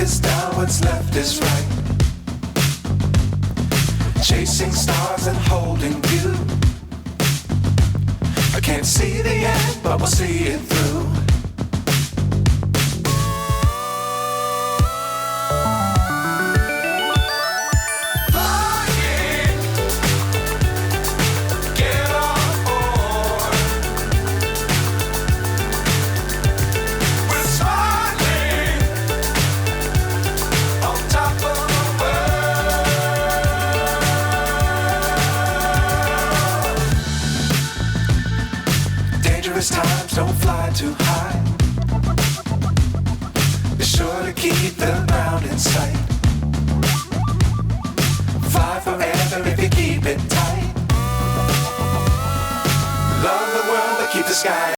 is down, what's left is right. Chasing stars and holding you. I can't see the end, but we'll see it through. Times don't fly too high. Be sure to keep the ground in sight. Fly forever if you keep it tight. Love the world but keep the sky